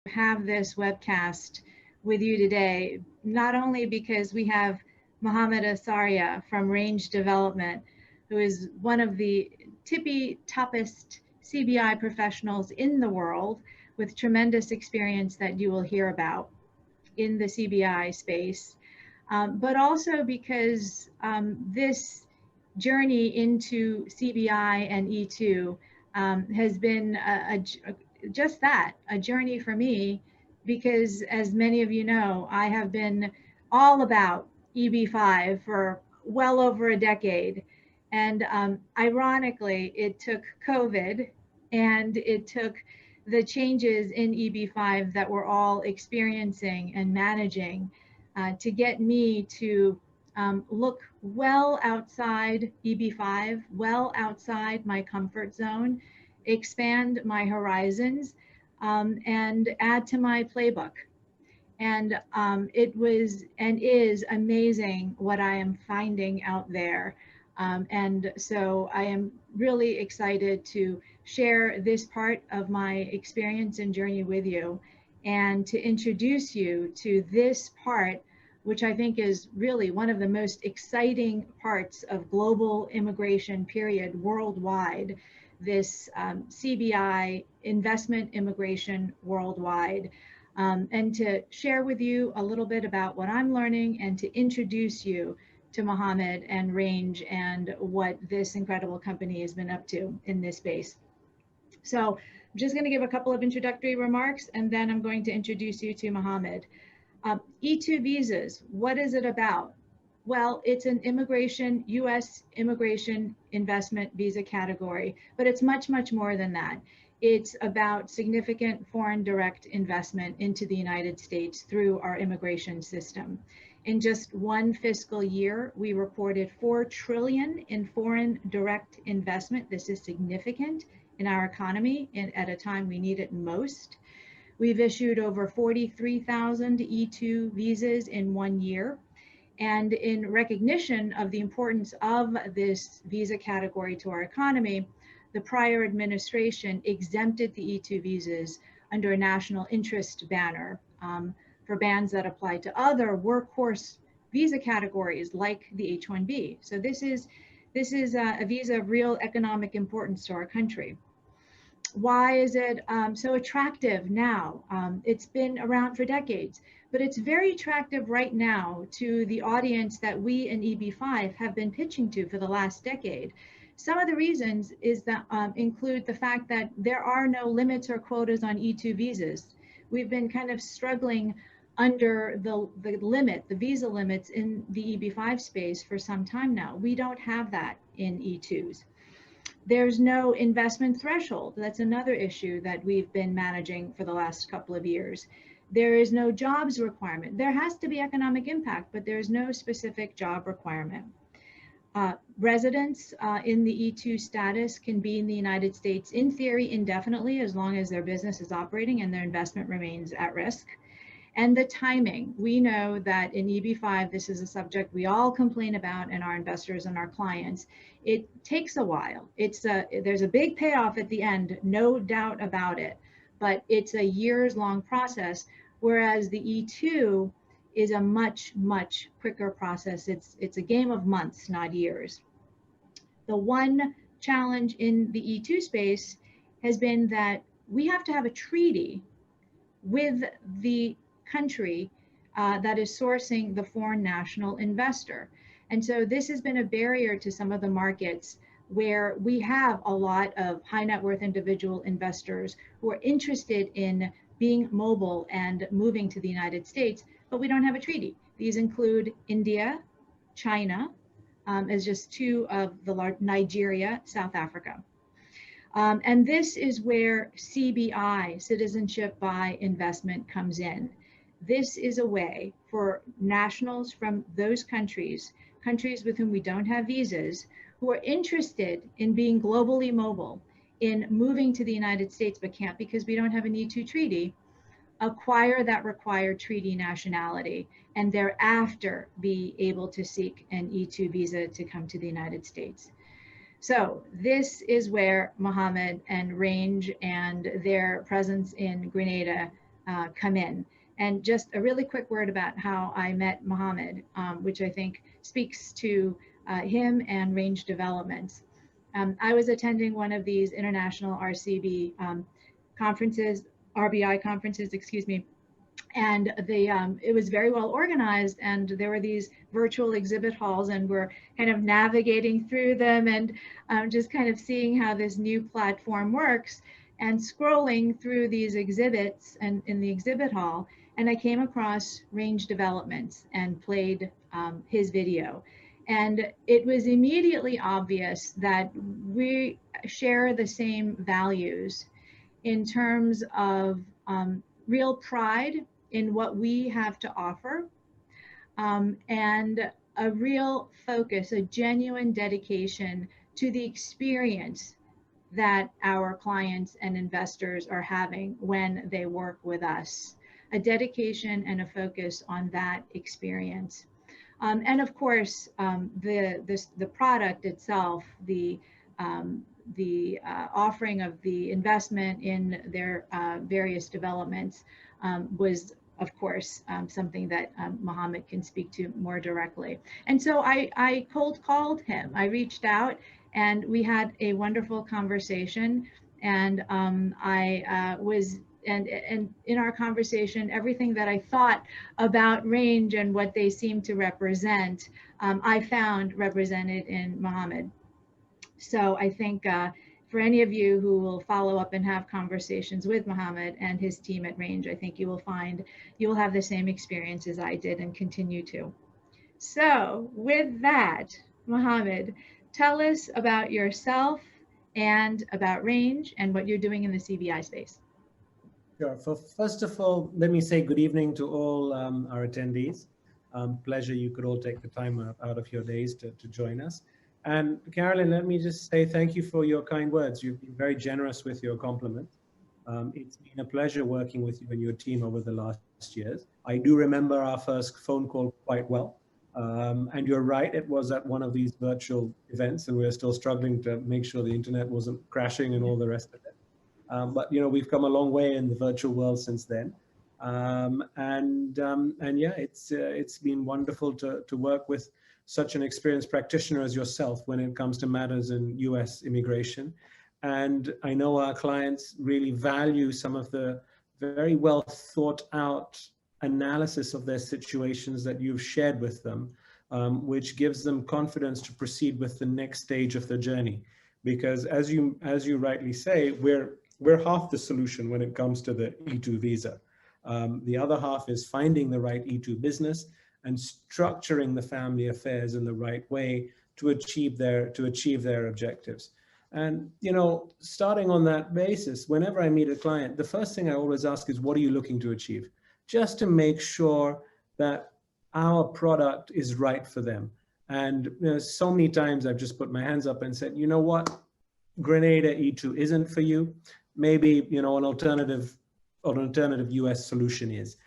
have this webcast with you today, not only because we have Mohammed Asaria from Range Development, who is one of the toppest CBI professionals in the world with tremendous experience that you will hear about in the CBI space, but also because this journey into CBI and E2 has been just that, a journey for me, because as many of you know, I have been all about EB5 for well over a decade. And ironically, it took COVID and it took the changes in EB5 that we're all experiencing and managing to get me to look well outside EB5, well outside my comfort zone, expand my horizons, and add to my playbook. And it was and is amazing what I am finding out there. And so I am really excited to share this part of my experience and journey with you, and to introduce you to this part, which I think is really one of the most exciting parts of global immigration, period, worldwide, this CBI, investment immigration worldwide. And to share with you a little bit about what I'm learning, and to introduce you to Mohammed and Range and what this incredible company has been up to in this space. So I'm just going to give a couple of introductory remarks, and then I'm going to introduce you to Mohammed. E-2 visas, what is it about? Well, it's an immigration, US immigration investment visa category, but it's much, much more than that. It's about significant foreign direct investment into the United States through our immigration system. In just one fiscal year, we reported $4 trillion in foreign direct investment. This is significant in our economy and at a time we need it most. We've issued over 43,000 E-2 visas in 1 year. And in recognition of the importance of this visa category to our economy, the prior administration exempted the E-2 visas under a national interest banner for bans that apply to other workhorse visa categories like the H-1B. So this is a visa of real economic importance to our country. Why is it so attractive now? It's been around for decades, but it's very attractive right now to the audience that we in EB5 have been pitching to for the last decade. Some of the reasons is that include the fact that there are no limits or quotas on E-2 visas. We've been kind of struggling under the visa limits in the EB5 space for some time now. We don't have that in E-2s. There's no investment threshold. That's another issue that we've been managing for the last couple of years. There is no jobs requirement. There has to be economic impact, but there's no specific job requirement. Residents in the E-2 status can be in the United States, in theory, indefinitely, as long as their business is operating and their investment remains at risk. And the timing, we know that in EB5, this is a subject we all complain about, and our investors and our clients. It takes a while. There's a big payoff at the end, no doubt about it, but it's a years-long process, whereas the E-2 is a much, much quicker process. It's a game of months, not years. The one challenge in the E-2 space has been that we have to have a treaty with the country that is sourcing the foreign national investor. And so this has been a barrier to some of the markets where we have a lot of high net worth individual investors who are interested in being mobile and moving to the United States, but we don't have a treaty. These include India, China, as just two of the large, Nigeria, South Africa. And this is where CBI, Citizenship by Investment, comes in. This is a way for nationals from those countries with whom we don't have visas, who are interested in being globally mobile, in moving to the United States but can't because we don't have an E-2 treaty, acquire that required treaty nationality, and thereafter be able to seek an E-2 visa to come to the United States. So this is where Mohammed and Range and their presence in Grenada come in. And just a really quick word about how I met Mohammed, which I think speaks to him and Range Developments. I was attending one of these international RCB conferences, RBI conferences, excuse me, and it was very well organized, and there were these virtual exhibit halls, and we're kind of navigating through them and just kind of seeing how this new platform works and scrolling through these exhibits and in the exhibit hall, and I came across Range Developments and played his video. And it was immediately obvious that we share the same values in terms of real pride in what we have to offer, and a real focus, a genuine dedication to the experience that our clients and investors are having when they work with us, a dedication and a focus on that experience. And of course, the product itself, the offering of the investment in their various developments was, of course, something that Mohammed can speak to more directly. And so I cold called him. I reached out and we had a wonderful conversation. And and in our conversation, everything that I thought about Range and what they seem to represent, I found represented in Mohammed. So I think for any of you who will follow up and have conversations with Mohammed and his team at Range, I think you will find you will have the same experience as I did and continue to. So with that, Mohammed, tell us about yourself and about Range and what you're doing in the CBI space. Sure. First of all, let me say good evening to all our attendees. Pleasure you could all take the time out of your days to join us. And Carolyn, let me just say thank you for your kind words. You've been very generous with your compliments. It's been a pleasure working with you and your team over the last years. I do remember our first phone call quite well. And you're right, it was at one of these virtual events, and we're still struggling to make sure the internet wasn't crashing and all the rest of it. But you know, we've come a long way in the virtual world since then. And yeah, it's been wonderful to work with such an experienced practitioner as yourself when it comes to matters in US immigration. And I know our clients really value some of the very well thought out analysis of their situations that you've shared with them, which gives them confidence to proceed with the next stage of the journey. Because as you rightly say, we're half the solution when it comes to the E-2 visa. The other half is finding the right E-2 business and structuring the family affairs in the right way to achieve their objectives. And you know, starting on that basis, whenever I meet a client, the first thing I always ask is, what are you looking to achieve? Just to make sure that our product is right for them. And you know, so many times I've just put my hands up and said, you know what, Grenada E-2 isn't for you. Maybe, you know, an alternative US solution is.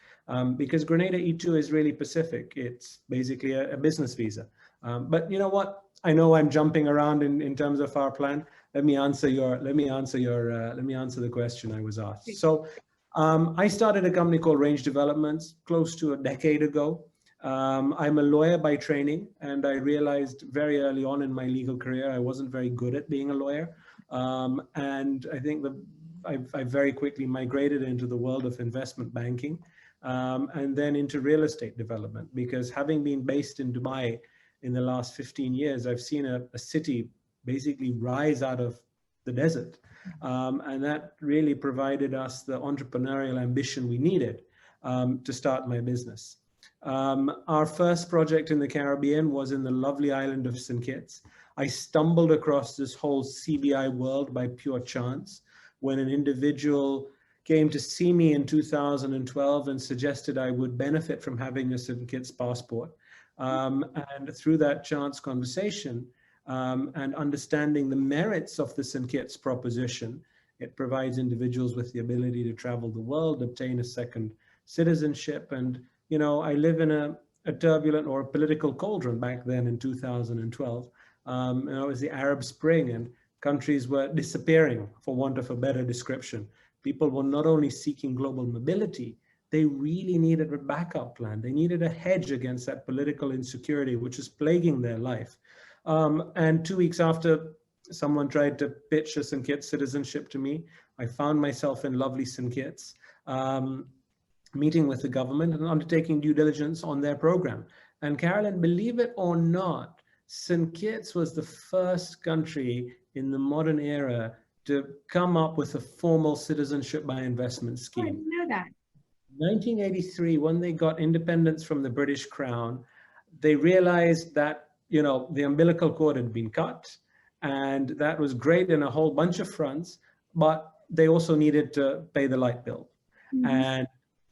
Because Grenada E-2 is really Pacific. It's basically a business visa. But you know what? I know I'm jumping around in terms of our plan. Let me answer the question I was asked. So I started a company called Range Developments close to a decade ago. I'm a lawyer by training, and I realized very early on in my legal career I wasn't very good at being a lawyer. And I think I very quickly migrated into the world of investment banking. And then into real estate development, because having been based in Dubai in the last 15 years, I've seen a city basically rise out of the desert. And that really provided us the entrepreneurial ambition we needed to start my business. Our first project in the Caribbean was in the lovely island of St. Kitts. I stumbled across this whole CBI world by pure chance when an individual came to see me in 2012 and suggested I would benefit from having a St. Kitts passport. And through that chance conversation and understanding the merits of the St. Kitts proposition, it provides individuals with the ability to travel the world, obtain a second citizenship. And, you know, I live in a turbulent or a political cauldron back then in 2012. And it was the Arab Spring, and countries were disappearing, for want of a better description. People were not only seeking global mobility, they really needed a backup plan. They needed a hedge against that political insecurity, which is plaguing their life. And 2 weeks after someone tried to pitch a St. Kitts citizenship to me, I found myself in lovely St. Kitts, meeting with the government and undertaking due diligence on their program. And Carolyn, believe it or not, St. Kitts was the first country in the modern era to come up with a formal citizenship by investment scheme. I didn't know that. 1983, when they got independence from the British Crown, they realized that, you know, the umbilical cord had been cut, and that was great in a whole bunch of fronts, but they also needed to pay the light bill. Mm-hmm. And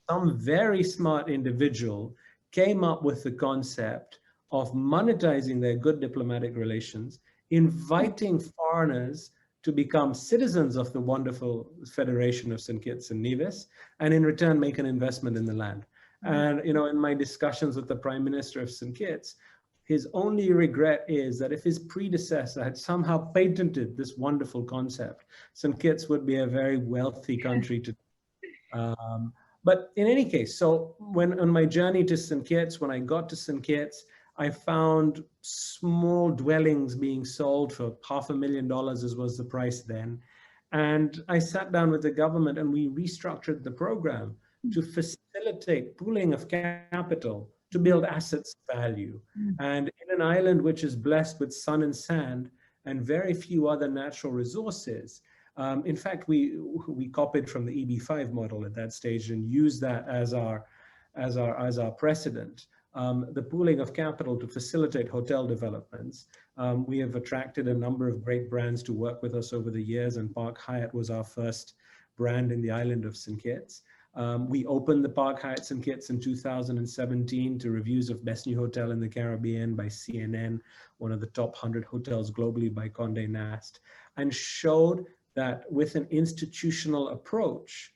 some very smart individual came up with the concept of monetizing their good diplomatic relations, inviting foreigners to become citizens of the wonderful Federation of St. Kitts and Nevis, and in return make an investment in the land. And, you know, in my discussions with the Prime Minister of St. Kitts, his only regret is that if his predecessor had somehow patented this wonderful concept, St. Kitts would be a very wealthy country today. But in any case, so when on my journey to St. Kitts, when I got to St. Kitts, I found small dwellings being sold for $500,000, as was the price then. And I sat down with the government and we restructured the program to facilitate pooling of capital to build assets value. And in an island which is blessed with sun and sand and very few other natural resources, in fact, we copied from the EB5 model at that stage and used that as our precedent. The pooling of capital to facilitate hotel developments. We have attracted a number of great brands to work with us over the years, and Park Hyatt was our first brand in the island of St. Kitts. We opened the Park Hyatt St. Kitts in 2017 to reviews of Best New Hotel in the Caribbean by CNN, one of the top 100 hotels globally by Condé Nast, and showed that with an institutional approach,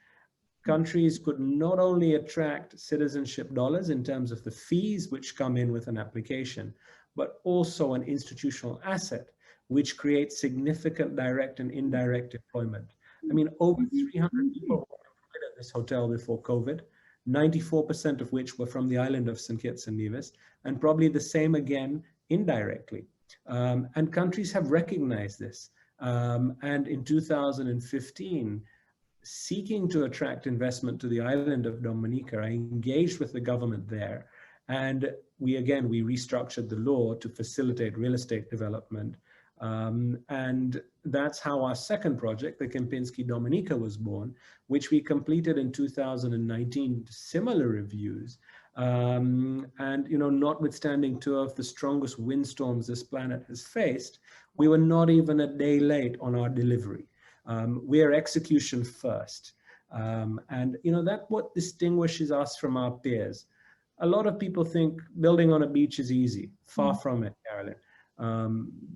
countries could not only attract citizenship dollars in terms of the fees which come in with an application, but also an institutional asset, which creates significant direct and indirect employment. I mean, over 300 people were employed at this hotel before COVID, 94% of which were from the island of St. Kitts and Nevis, and probably the same again indirectly. And countries have recognized this. And in 2015, seeking to attract investment to the island of Dominica, I engaged with the government there. And we restructured the law to facilitate real estate development. And that's how our second project, the Kempinski Dominica, was born, which we completed in 2019, similar reviews. And, you know, notwithstanding two of the strongest windstorms this planet has faced, we were not even a day late on our delivery. We are execution first. And, you know, that's what distinguishes us from our peers. A lot of people think building on a beach is easy. Far from it, Carolyn.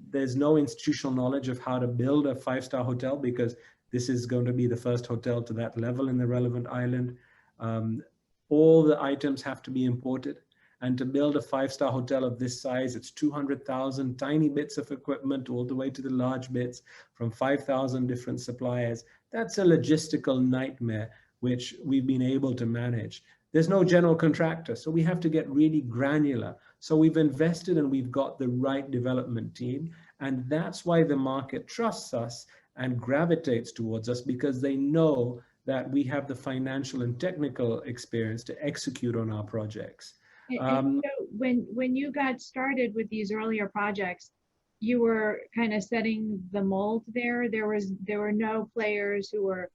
There's no institutional knowledge of how to build a five-star hotel, because this is going to be the first hotel to that level in the relevant island. All the items have to be imported. And to build a five-star hotel of this size, it's 200,000 tiny bits of equipment all the way to the large bits from 5,000 different suppliers. That's a logistical nightmare, which we've been able to manage. There's no general contractor, so we have to get really granular. So we've invested and we've got the right development team. And that's why the market trusts us and gravitates towards us, because they know that we have the financial and technical experience to execute on our projects. And so when you got started with these earlier projects, you were kind of setting the mold there. There were no players who were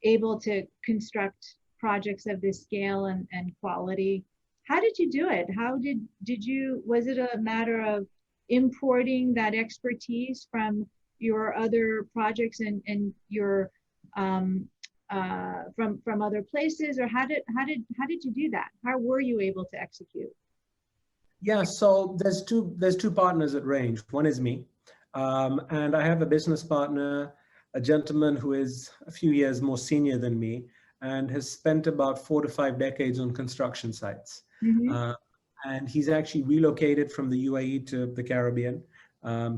able to construct projects of this scale and quality. How did you do it? How did you, was it a matter of importing that expertise from your other projects and your from other places, or how did you do that? How were you able to execute? Yeah, so there's two partners at Range. One is me, and I have a business partner, a gentleman who is a few years more senior than me and has spent about 4 to 5 decades on construction sites. And he's actually relocated from the UAE to the Caribbean.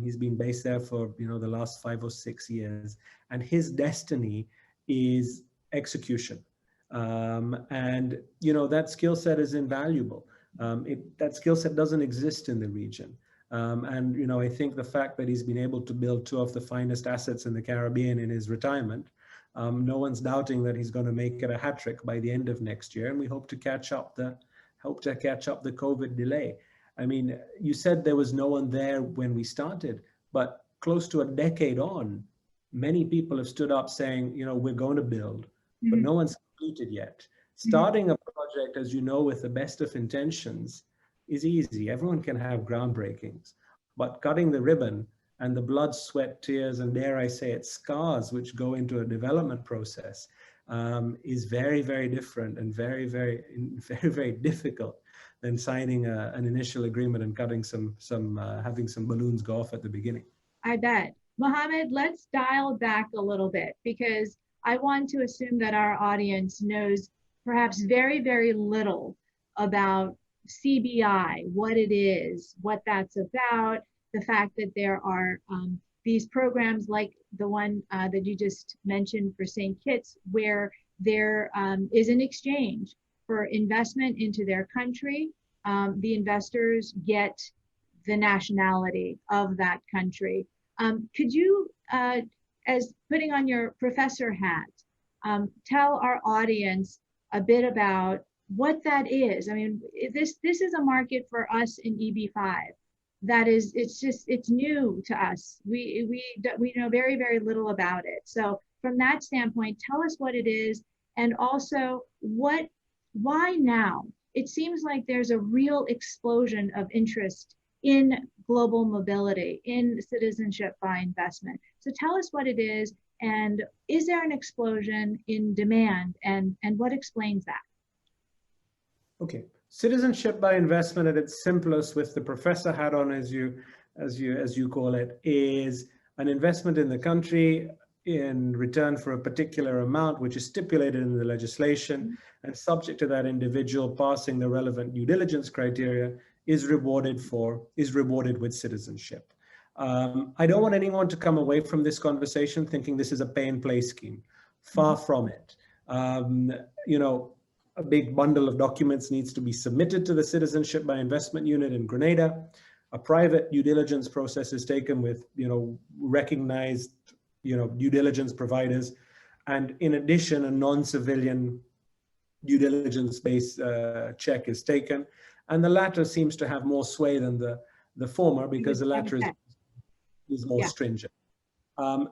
He's been based there for the last 5 or 6 years, and his destiny is execution. And that skill set is invaluable. That skill set doesn't exist in the region. And I think the fact that he's been able to build 2 of the finest assets in the Caribbean in his retirement, no one's doubting that he's going to make it a hat trick by the end of next year, and we hope to catch up the COVID delay. I mean, you said there was no one there when we started, but close to a decade on, many people have stood up saying, we're going to build, but no one's completed yet. Starting a project, as you know, with the best of intentions is easy. Everyone can have groundbreakings, but cutting the ribbon and the blood, sweat, tears, and dare I say it, scars which go into a development process is very, very different and very, very, very, very difficult than signing an initial agreement and cutting having some balloons go off at the beginning. I bet. Mohammed, let's dial back a little bit, because I want to assume that our audience knows perhaps very, very little about CBI, what it is, what that's about, the fact that there are these programs like the one that you just mentioned for St. Kitts, where there is an exchange for investment into their country. The investors get the nationality of that country. Could you, as putting on your professor hat, tell our audience a bit about what that is? I mean, this is a market for us in EB5 that is, it's new to us. We know very, very little about it. So from that standpoint, tell us what it is, and also why now? It seems like there's a real explosion of interest in global mobility, in citizenship by investment. So tell us what it is, and is there an explosion in demand, and what explains that? Okay, citizenship by investment at its simplest, with the professor hat on, as you call it, is an investment in the country in return for a particular amount, which is stipulated in the legislation, and subject to that individual passing the relevant due diligence criteria, is rewarded with citizenship. I don't want anyone to come away from this conversation thinking this is a pay and play scheme. Far from it. A big bundle of documents needs to be submitted to the Citizenship by Investment Unit in Grenada. A private due diligence process is taken with, recognized, due diligence providers. And in addition, a non-civilian due diligence-based check is taken. And the latter seems to have more sway than the former, because the latter is more stringent.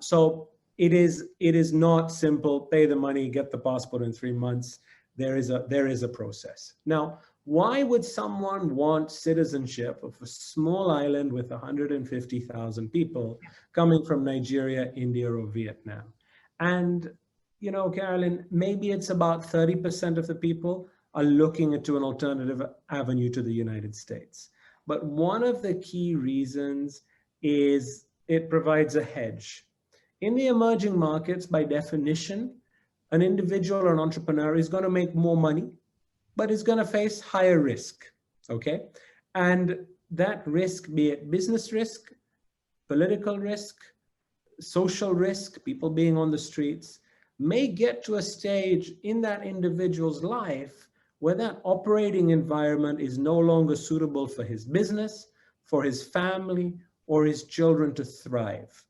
So it is not simple, pay the money, get the passport in 3 months. There is a process. Now, why would someone want citizenship of a small island with 150,000 people coming from Nigeria, India, or Vietnam? And, Carolyn, maybe it's about 30% of the people are looking into an alternative avenue to the United States. But one of the key reasons is it provides a hedge. In the emerging markets, by definition, an individual or an entrepreneur is going to make more money, but is going to face higher risk, okay? And that risk, be it business risk, political risk, social risk, people being on the streets, may get to a stage in that individual's life where that operating environment is no longer suitable for his business, for his family, or his children to thrive.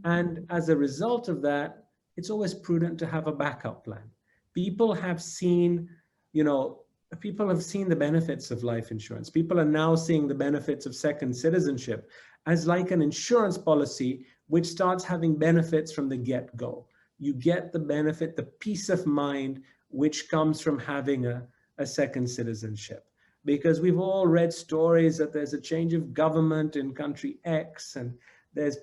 And as a result of that, it's always prudent to have a backup plan. People have seen, the benefits of life insurance. People are now seeing the benefits of second citizenship as like an insurance policy, which starts having benefits from the get-go. You get the benefit, the peace of mind, which comes from having a second citizenship. Because we've all read stories that there's a change of government in country X, and there's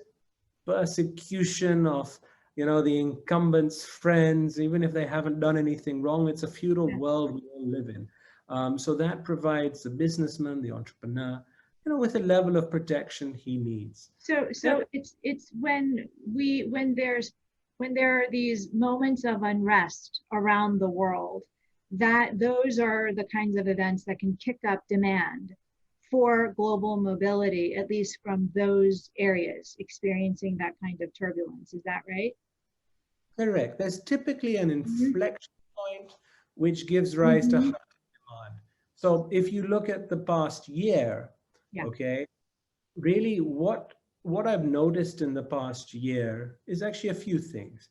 persecution of the incumbents' friends, even if they haven't done anything wrong. It's a feudal world we all live in. So that provides the businessman, the entrepreneur, with a level of protection he needs. So it's when there are these moments of unrest around the world, that those are the kinds of events that can kick up demand for global mobility, at least from those areas experiencing that kind of turbulence. Is that right? Correct. There's typically an Mm-hmm. inflection point which gives rise to Mm-hmm. high demand. So if you look at the past year, Yeah. okay, really what I've noticed in the past year is actually a few things.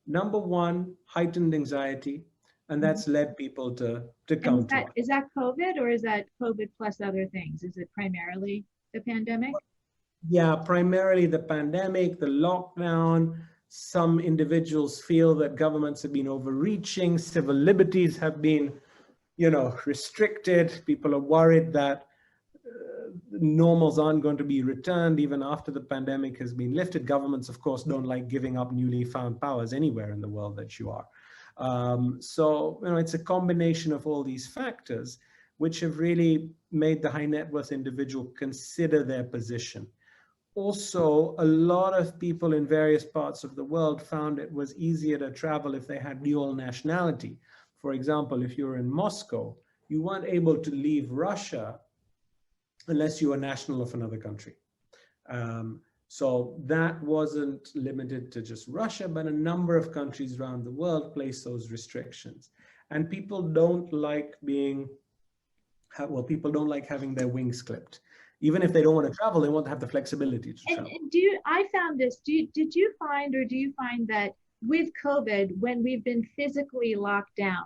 Number one, heightened anxiety, and Mm-hmm. that's led people to And come to us. is that COVID, or is that COVID plus other things? Is it primarily the pandemic? Yeah, primarily the pandemic, the lockdown. Some individuals feel that governments have been overreaching, civil liberties have been, restricted. People are worried that normals aren't going to be returned even after the pandemic has been lifted. Governments, of course, don't like giving up newly found powers anywhere in the world that you are. So, it's a combination of all these factors which have really made the high net worth individual consider their position. Also, a lot of people in various parts of the world found it was easier to travel if they had dual nationality. For example, if you were in Moscow, you weren't able to leave Russia unless you were national of another country. So that wasn't limited to just Russia, but a number of countries around the world placed those restrictions. And people don't like people don't like having their wings clipped. Even if they don't want to travel, they want to have the flexibility to travel. And I found this, did you find, or do you find that with COVID, when we've been physically locked down,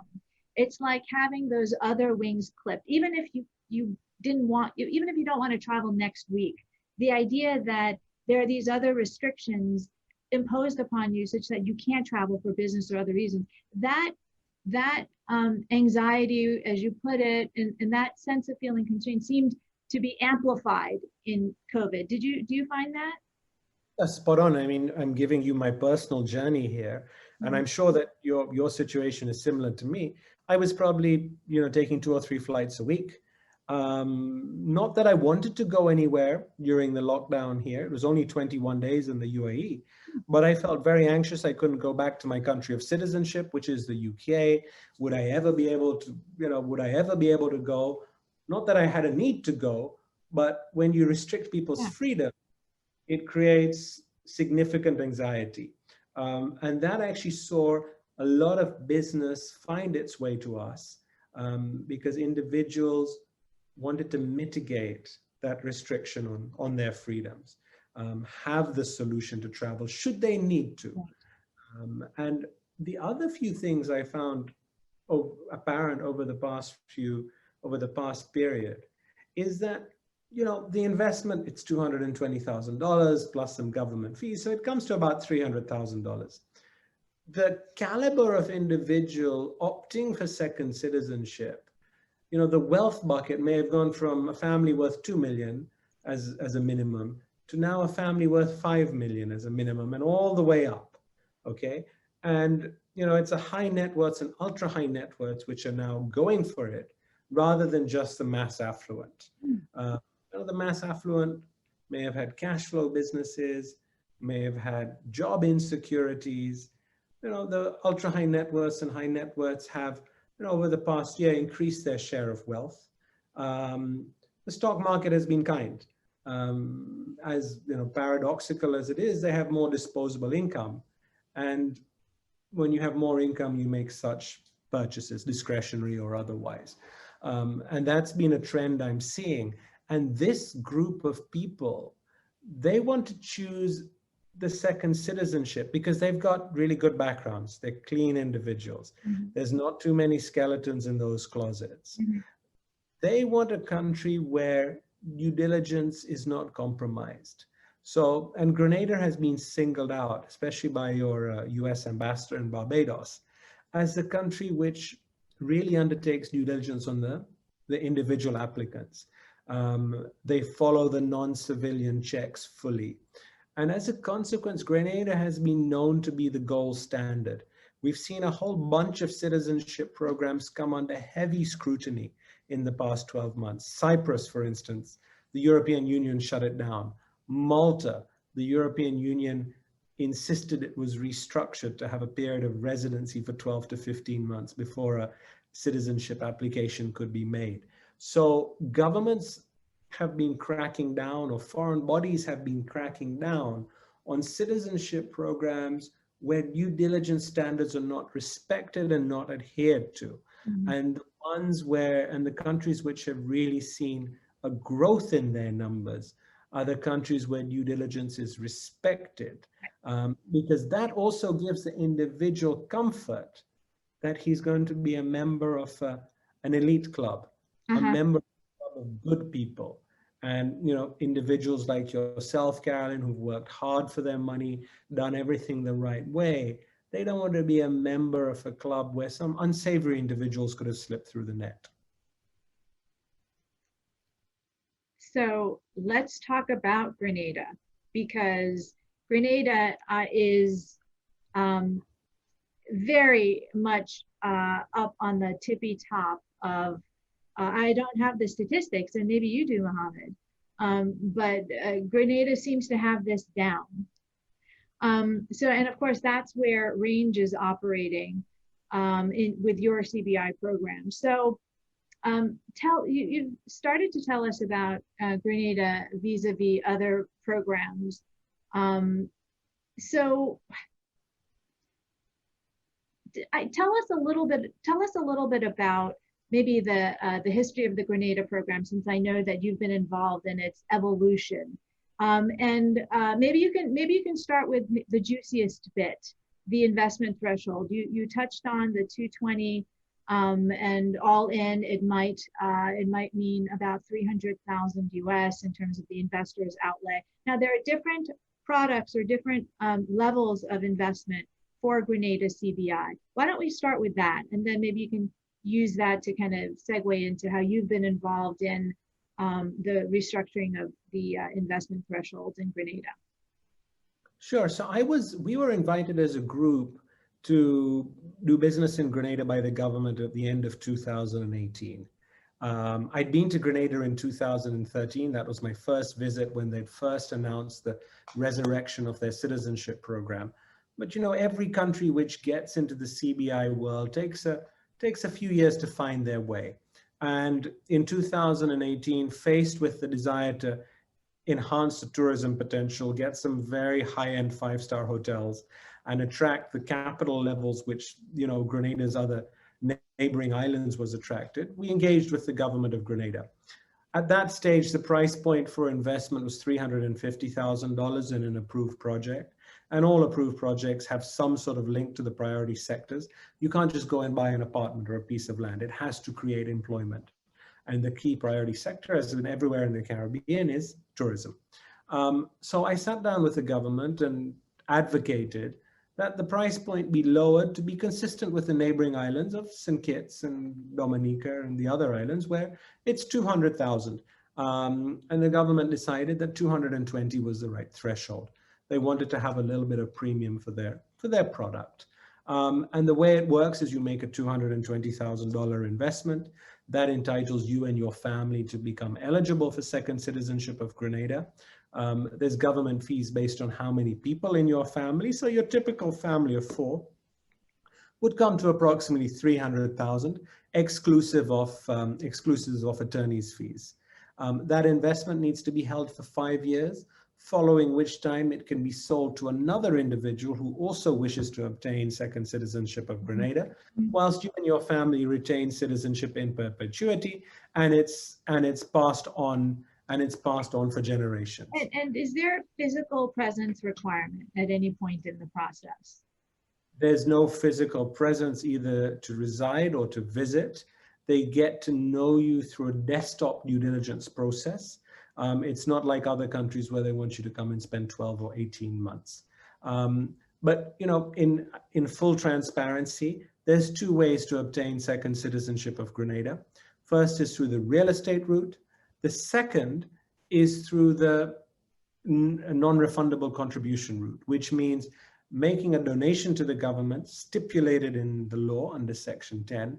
it's like having those other wings clipped, even if you didn't want, even if you don't want to travel next week, the idea that there are these other restrictions imposed upon you such that you can't travel for business or other reasons, that anxiety, as you put it, and that sense of feeling constrained seemed to be amplified in COVID. Do you find that? Spot on. I mean, I'm giving you my personal journey here, and I'm sure that your situation is similar to me. I was probably, taking 2 or 3 flights a week. Not that I wanted to go anywhere during the lockdown here. It was only 21 days in the UAE, but I felt very anxious. I couldn't go back to my country of citizenship, which is the UK. Would I ever be able to go? Not that I had a need to go, but when you restrict people's freedom, it creates significant anxiety. And that actually saw a lot of business find its way to us because individuals wanted to mitigate that restriction on their freedoms, have the solution to travel should they need to. And the other few things I found apparent over the past period is that, the investment, it's $220,000 plus some government fees. So it comes to about $300,000. The caliber of individual opting for second citizenship, the wealth bucket may have gone from a family worth 2 million as a minimum to now a family worth 5 million as a minimum, and all the way up. Okay. And, it's a high net worths and ultra high net worths which are now going for it rather than just the mass affluent. The mass affluent may have had cash flow businesses, may have had job insecurities. The ultra high net worths and high net worths have, over the past year, increased their share of wealth. The stock market has been kind. As paradoxical as it is, they have more disposable income. And when you have more income, you make such purchases, discretionary or otherwise. And that's been a trend I'm seeing. And this group of people, they want to choose the second citizenship because they've got really good backgrounds. They're clean individuals. There's not too many skeletons in those closets. They want a country where due diligence is not compromised. So, and Grenada has been singled out, especially by your US ambassador in Barbados, as the country which really undertakes due diligence on the individual applicants. They follow the non-civilian checks fully. And as a consequence, Grenada has been known to be the gold standard. We've seen a whole bunch of citizenship programs come under heavy scrutiny in the past 12 months. Cyprus, for instance, the European Union shut it down. Malta, the European Union insisted it was restructured to have a period of residency for 12 to 15 months before a citizenship application could be made. So governments have been cracking down, or foreign bodies have been cracking down on citizenship programs where due diligence standards are not respected and not adhered to. Mhm. And the ones where, and the countries which have really seen a growth in their numbers are the countries where due diligence is respected, because that also gives the individual comfort that he's going to be a member of an elite club, a Uh-huh. member of a club of good people. And, you know, individuals like yourself, Carolyn, who've worked hard for their money, done everything the right way, they don't want to be a member of a club where some unsavory individuals could have slipped through the net. So let's talk about Grenada, because Grenada is very much up on the tippy top of, I don't have the statistics, and maybe you do, Mohammed, but Grenada seems to have this down. So, and of course, that's where Range is operating with your CBI program. So, you've started to tell us about Grenada vis-a-vis other programs. So, tell us a little bit about maybe the history of the Grenada program, since I know that you've been involved in its evolution. And maybe you can start with the juiciest bit, the investment threshold. You touched on the 220, and all in, it might mean about 300,000 US in terms of the investor's outlay. Now there are different products or different levels of investment for Grenada CBI. Why don't we start with that, and then maybe you can use that to kind of segue into how you've been involved in the restructuring of the investment thresholds in Grenada. Sure. So we were invited as a group to do business in Grenada by the government at the end of 2018. I'd been to Grenada in 2013. That was my first visit when they'd first announced the resurrection of their citizenship program. But you know, every country which gets into the CBI world takes a few years to find their way. And in 2018, faced with the desire to enhance the tourism potential, get some very high-end five-star hotels, and attract the capital levels which, you know, Grenada's other neighboring islands was attracted, we engaged with the government of Grenada. At that stage, the price point for investment was $350,000 in an approved project. And all approved projects have some sort of link to the priority sectors. You can't just go and buy an apartment or a piece of land. It has to create employment. And the key priority sector, as in everywhere in the Caribbean, is tourism. So I sat down with the government and advocated that the price point be lowered to be consistent with the neighboring islands of St. Kitts and Dominica and the other islands where it's 200,000. And the government decided that 220 was the right threshold. They wanted to have a little bit of premium for their product. And the way it works is you make a $220,000 investment that entitles you and your family to become eligible for second citizenship of Grenada. There's government fees based on how many people in your family. So your typical family of 4 would come to approximately 300,000, exclusive of attorney's fees. That investment needs to be held for 5 years, following which time it can be sold to another individual who also wishes to obtain second citizenship of Grenada, whilst you and your family retain citizenship in perpetuity, and it's passed on for generations. And is there a physical presence requirement at any point in the process? There's no physical presence either to reside or to visit. They get to know you through a desktop due diligence process. It's not like other countries where they want you to come and spend 12 or 18 months. But you know, in full transparency, there's 2 ways to obtain second citizenship of Grenada. First is through the real estate route. The second is through the non-refundable contribution route, which means making a donation to the government stipulated in the law under Section 10,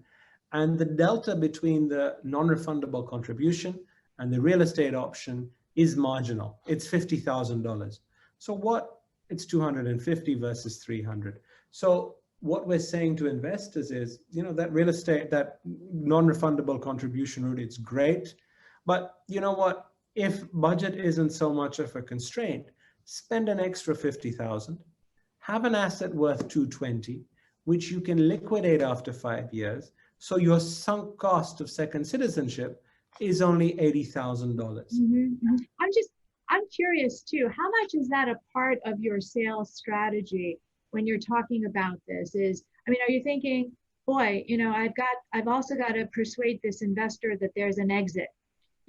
and the delta between the non-refundable contribution and the real estate option is marginal. It's $50,000. So it's 250 versus 300. So what we're saying to investors is, you know, that real estate, that non-refundable contribution route, it's great, but you know what? if budget isn't so much of a constraint, spend an extra 50,000, have an asset worth 220, which you can liquidate after 5 years. So your sunk cost of second citizenship is only $80,000. I'm curious too, how much is that a part of your sales strategy when you're talking about this? Are you thinking, boy, I've also got to persuade this investor that there's an exit,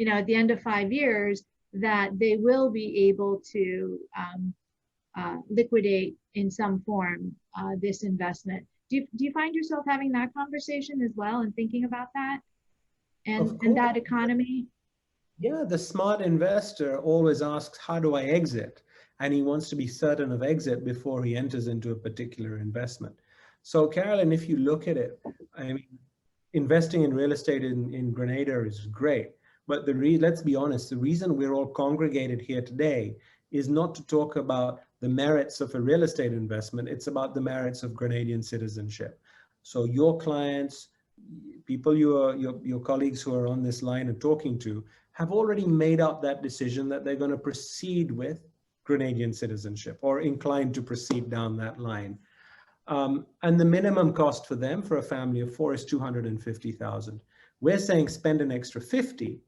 at the end of 5 years, that they will be able to liquidate in some form this investment. Do you find yourself having that conversation as well and thinking about that and that economy? Yeah, the smart investor always asks, how do I exit? And he wants to be certain of exit before he enters into a particular investment. So Carolyn, if you look at it, I mean, investing in real estate in Grenada is great. But let's be honest, the reason we're all congregated here today is not to talk about the merits of a real estate investment. It's about the merits of Grenadian citizenship. So your clients, people your colleagues who are on this line and talking to, have already made up that decision that they're going to proceed with Grenadian citizenship or inclined to proceed down that line. And the minimum cost for them, for a family of 4, is 250,000. We're saying spend an extra 50.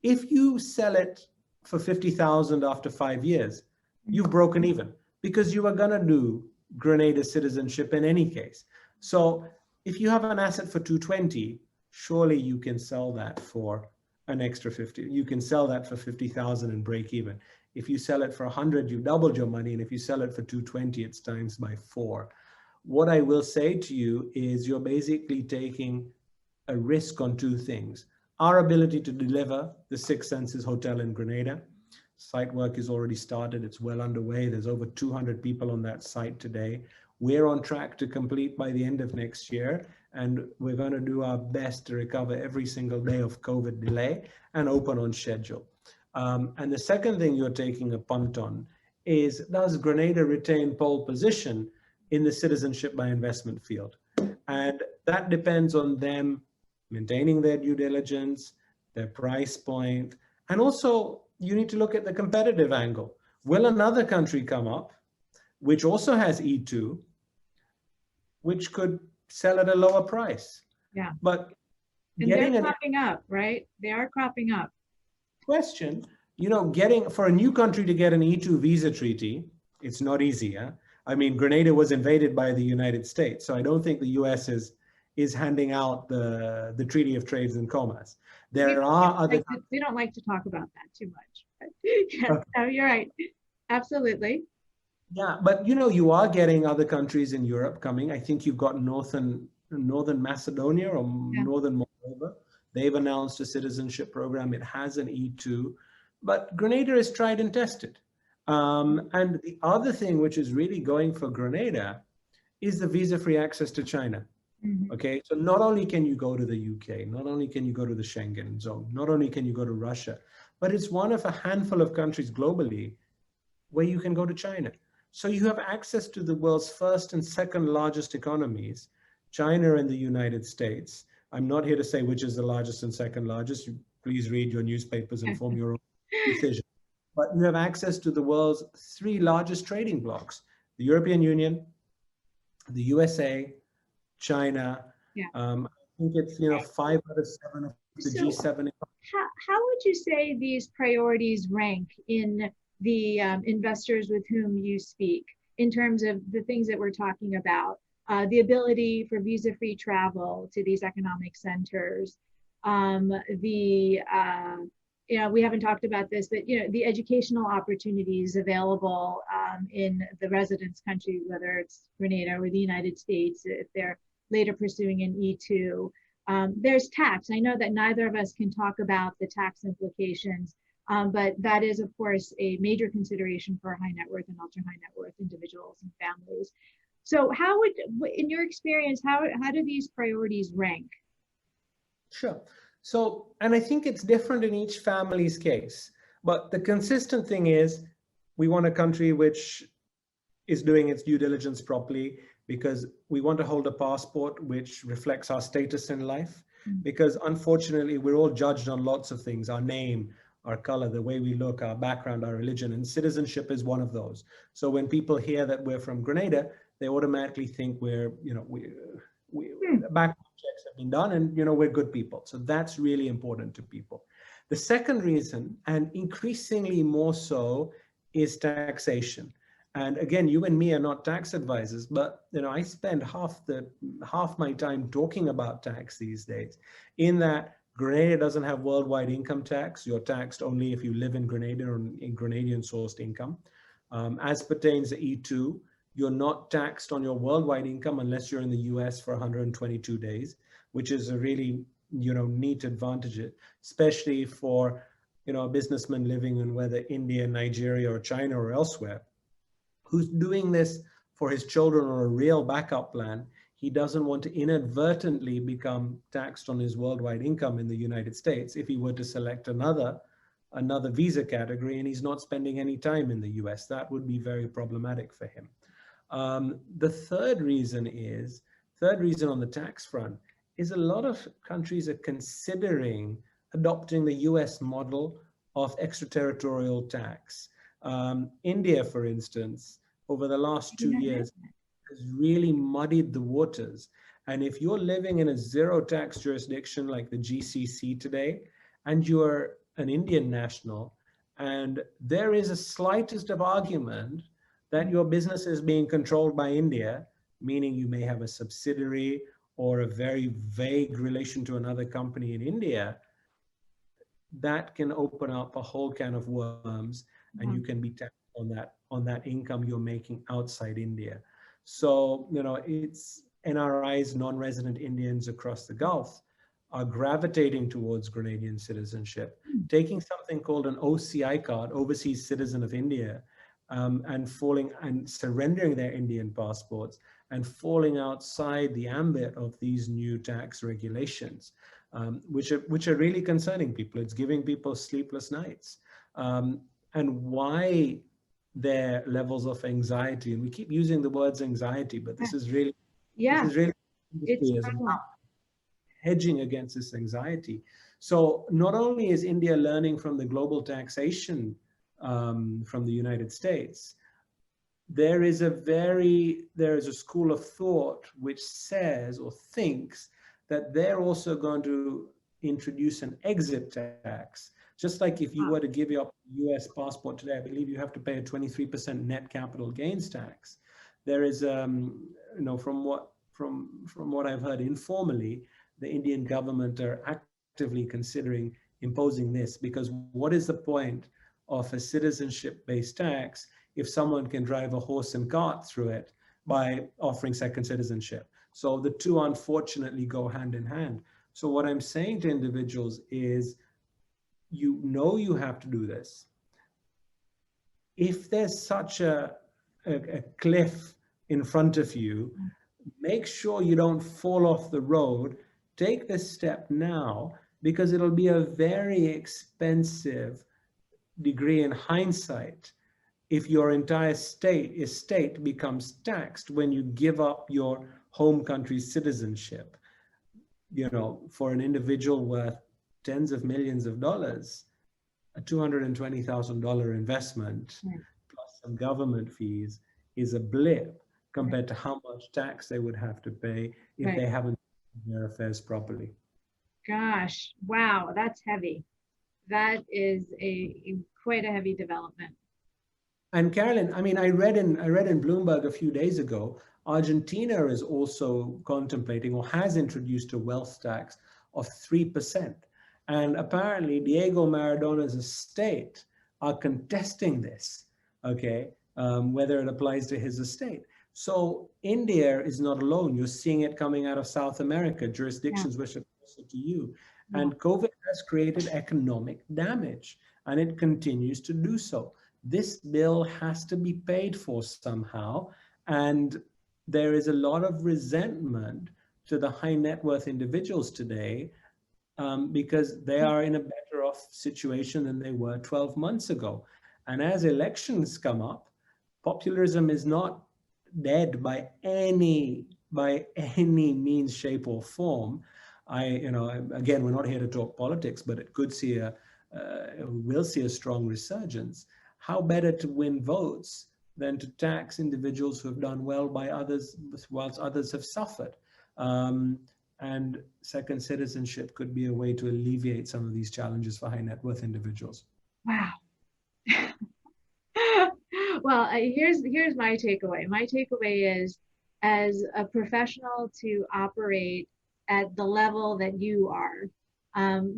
If you sell it for 50,000 after 5 years, you've broken even because you are going to do Grenada citizenship in any case. So if you have an asset for 220, surely you can sell that for an extra 50. You can sell that for 50,000 and break even. If you sell it for 100, you doubled your money. And if you sell it for 220, it's times by 4. What I will say to you is you're basically taking a risk on 2 things. Our ability to deliver the Six Senses Hotel in Grenada. Site work is already started. It's well underway. There's over 200 people on that site today. We're on track to complete by the end of next year. And we're going to do our best to recover every single day of COVID delay and open on schedule. And the second thing you're taking a punt on is, does Grenada retain pole position in the citizenship by investment field? And that depends on them maintaining their due diligence, their price point, and also you need to look at the competitive angle. Will another country come up, which also has E-2, which could sell at a lower price? Yeah. But and they're cropping up, right? They are cropping up. Question, getting for a new country to get an E-2 visa treaty, it's not easy. Huh? I mean, Grenada was invaded by the United States, so I don't think the US is handing out the Treaty of Trades and Commerce. We don't like to talk about that too much. But yes, okay. No, you're right. Absolutely. Yeah, but you are getting other countries in Europe coming. I think you've got Northern Macedonia or Northern Moldova. They've announced a citizenship program. It has an E-2, but Grenada is tried and tested. And the other thing which is really going for Grenada is the visa-free access to China. Mm-hmm. Okay, so not only can you go to the UK, not only can you go to the Schengen zone, not only can you go to Russia, but it's one of a handful of countries globally where you can go to China. So you have access to the world's first and second largest economies, China and the United States. I'm not here to say which is the largest and second largest. Please read your newspapers and form your own decision. But you have access to the world's 3 largest trading blocs: the European Union, the USA, China. Yeah. I think it's 5 out of 7 of the G7. How would you say these priorities rank in the investors with whom you speak in terms of the things that we're talking about? The ability for visa-free travel to these economic centers, we haven't talked about this, but the educational opportunities available in the residence country, whether it's Grenada or the United States, if they're later pursuing an E-2. There's tax. I know that neither of us can talk about the tax implications, but that is, of course, a major consideration for high net worth and ultra high net worth individuals and families. So how would, in your experience, how do these priorities rank? Sure. So, and I think it's different in each family's case, but the consistent thing is we want a country which is doing its due diligence properly, because we want to hold a passport which reflects our status in life, because unfortunately we're all judged on lots of things: our name, our color, the way we look, our background, our religion, and citizenship is one of those. So when people hear that we're from Grenada, they automatically think we're, background checks have been done and, we're good people. So that's really important to people. The second reason, and increasingly more so, is taxation. And again, you and me are not tax advisors, but I spend half my time talking about tax these days, in that Grenada doesn't have worldwide income tax. You're taxed only if you live in Grenada or in Grenadian sourced income. As pertains to E-2, you're not taxed on your worldwide income unless you're in the US for 122 days, which is a really, neat advantage, especially for, a businessman living in whether India, Nigeria, or China or elsewhere, who's doing this for his children on a real backup plan. He doesn't want to inadvertently become taxed on his worldwide income in the United States if he were to select another visa category and he's not spending any time in the US. That would be very problematic for him. The third reason on the tax front is a lot of countries are considering adopting the US model of extraterritorial tax. India, for instance, over the last 2 years, has really muddied the waters. And if you're living in a zero tax jurisdiction like the GCC today, and you're an Indian national, and there is a slightest of argument that your business is being controlled by India, meaning you may have a subsidiary or a very vague relation to another company in India, that can open up a whole can of worms, and you can be taxed on that income you're making outside India. So, it's NRIs, non-resident Indians across the Gulf, are gravitating towards Grenadian citizenship, taking something called an OCI card, Overseas Citizen of India, and surrendering their Indian passports and falling outside the ambit of these new tax regulations, which are really concerning people. It's giving people sleepless nights. And why their levels of anxiety, and we keep using the words anxiety, but this is really, it's hedging against this anxiety. So not only is India learning from the global taxation from the United States, there is a school of thought which says or thinks that they're also going to introduce an exit tax. Just like if you were to give your US passport today, I believe you have to pay a 23% net capital gains tax. There is, from what I've heard informally, the Indian government are actively considering imposing this, because what is the point of a citizenship-based tax if someone can drive a horse and cart through it by offering second citizenship? So the two unfortunately go hand in hand. So what I'm saying to individuals is, you have to do this. If there's such a cliff in front of you, make sure you don't fall off the road. Take this step now, because it'll be a very expensive degree in hindsight if your entire estate becomes taxed when you give up your home country's citizenship. For an individual worth tens of millions of dollars, a $220,000 investment plus some government fees is a blip compared to how much tax they would have to pay if they haven't done their affairs properly. Gosh, wow, that's heavy. That is quite a heavy development. And Carolyn, I read in Bloomberg a few days ago, Argentina is also contemplating or has introduced a wealth tax of 3%. And apparently Diego Maradona's estate are contesting this, whether it applies to his estate. So India is not alone. You're seeing it coming out of South America, jurisdictions which are closer to you. And COVID has created economic damage, and it continues to do so. This bill has to be paid for somehow. And there is a lot of resentment to the high net worth individuals today, because they are in a better off situation than they were 12 months ago. And as elections come up, populism is not dead by any means, shape, or form. Again, we're not here to talk politics, but it could see a will see a strong resurgence. How better to win votes than to tax individuals who have done well by others, whilst others have suffered? And second citizenship could be a way to alleviate some of these challenges for high net worth individuals. Wow. Well, here's my takeaway. My takeaway is, as a professional to operate at the level that you are,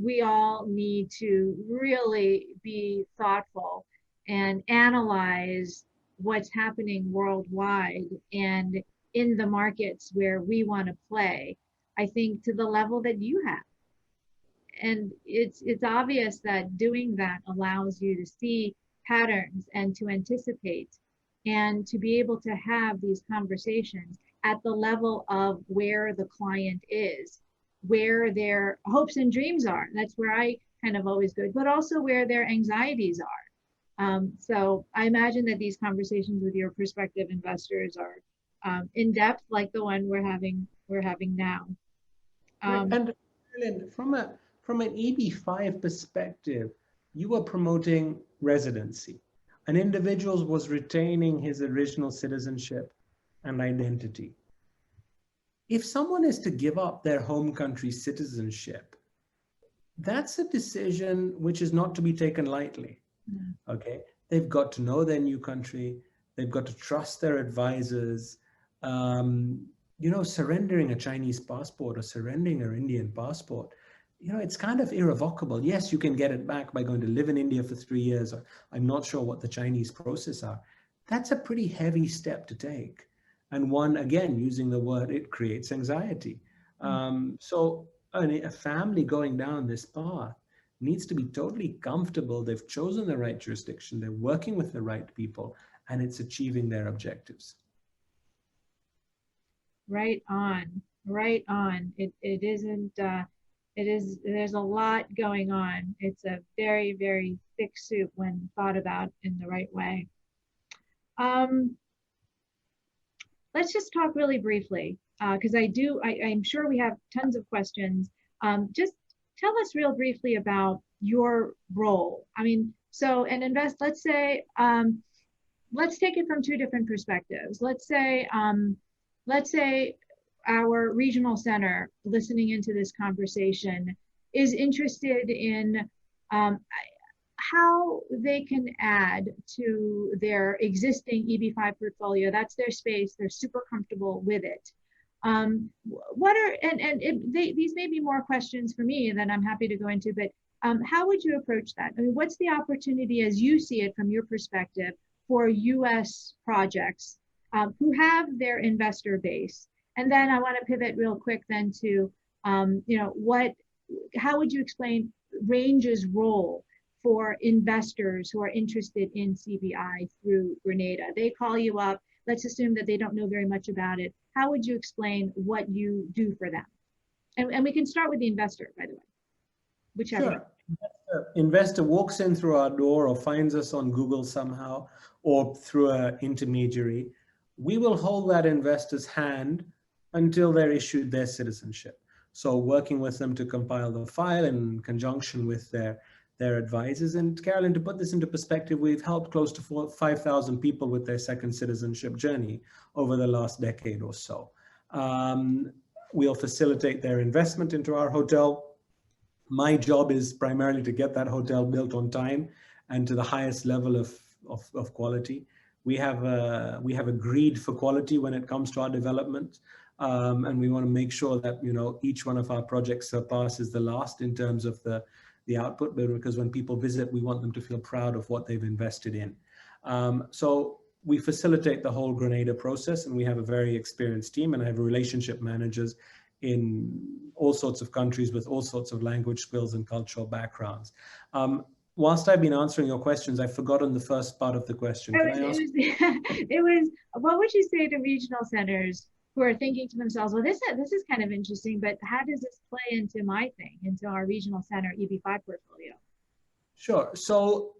we all need to really be thoughtful and analyze what's happening worldwide and in the markets where we want to play, I think, to the level that you have. And it's obvious that doing that allows you to see patterns and to anticipate and to be able to have these conversations at the level of where the client is, where their hopes and dreams are. That's where I kind of always go, but also where their anxieties are. So I imagine that these conversations with your prospective investors are in depth, like the one we're having now. And from an EB5 perspective, you were promoting residency. An individual was retaining his original citizenship and identity. If someone is to give up their home country's citizenship, that's a decision which is not to be taken lightly. Okay, they've got to know their new country. They've got to trust their advisors. Surrendering a Chinese passport or surrendering an Indian passport, it's kind of irrevocable. Yes, you can get it back by going to live in India for 3 years, or I'm not sure what the Chinese process are. That's a pretty heavy step to take. And one, again, using the word, it creates anxiety. So a family going down this path needs to be totally comfortable. They've chosen the right jurisdiction. They're working with the right people, and it's achieving their objectives. Right on, right on. It isn't, there's a lot going on. It's a very, very thick soup when thought about in the right way. Let's just talk really briefly, because I'm sure we have tons of questions. Just tell us real briefly about your role. I mean, let's say, let's take it from two different perspectives. Let's say our regional center listening into this conversation is interested in how they can add to their existing EB5 portfolio. That's their space. They're super comfortable with it. These may be more questions for me that I'm happy to go into, but how would you approach that? I mean, what's the opportunity as you see it from your perspective for US projects who have their investor base? And then I want to pivot real quick then to, how would you explain Range's role for investors who are interested in CBI through Grenada? They call you up. Let's assume that they don't know very much about it. How would you explain what you do for them? And we can start with the investor, by the way, whichever. Sure. Investor walks in through our door or finds us on Google somehow or through an intermediary. We will hold that investor's hand until they're issued their citizenship. So working with them to compile the file in conjunction with their advisors. And Carolyn, to put this into perspective, we've helped close to 5,000 people with their second citizenship journey over the last decade or so. We'll facilitate their investment into our hotel. My job is primarily to get that hotel built on time and to the highest level of quality. We have agreed for quality when it comes to our development. And we want to make sure that, each one of our projects surpasses the last in terms of the output, but because when people visit, we want them to feel proud of what they've invested in. So we facilitate the whole Grenada process, and we have a very experienced team, and I have relationship managers in all sorts of countries with all sorts of language skills and cultural backgrounds. Whilst I've been answering your questions, I've forgotten the first part of the question. It was, what would you say to regional centers who are thinking to themselves, well, this is kind of interesting, but how does this play into into our regional center EB5 portfolio? Sure. So,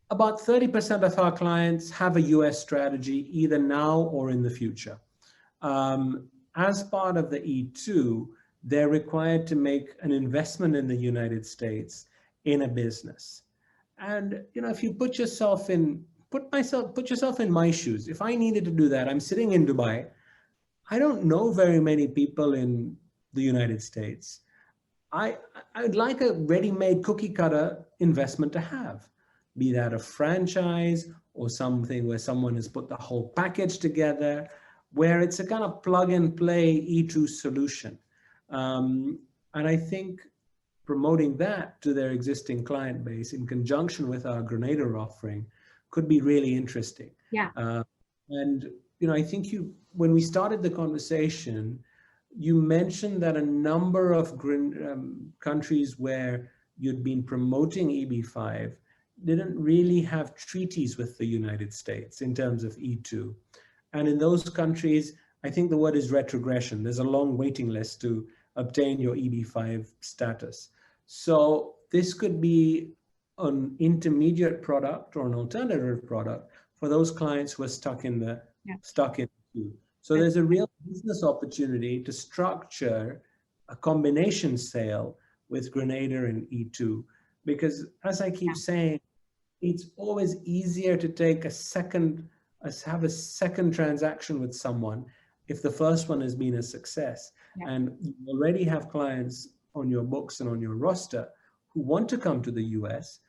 about 30% of our clients have a US strategy either now or in the future. As part of the E-2, they're required to make an investment in the United States in a business. And if you put yourself in my shoes. If I needed to do that, I'm sitting in Dubai. I don't know very many people in the United States. I'd like a ready-made cookie cutter investment to have, be that a franchise or something where someone has put the whole package together, where it's a kind of plug and play E2 solution. And I think promoting that to their existing client base in conjunction with our Grenada offering could be really interesting. Yeah. And I think when we started the conversation, you mentioned that a number of countries where you'd been promoting EB5 didn't really have treaties with the United States in terms of E2. And in those countries, I think the word is retrogression. There's a long waiting list to obtain your EB5 status. So this could be an intermediate product or an alternative product for those clients who are stuck in E2. So there's a real business opportunity to structure a combination sale with Grenada and E2, because as I keep saying, it's always easier to take have a second transaction with someone if the first one has been a success. And you already have clients on your books and on your roster who want to come to the US.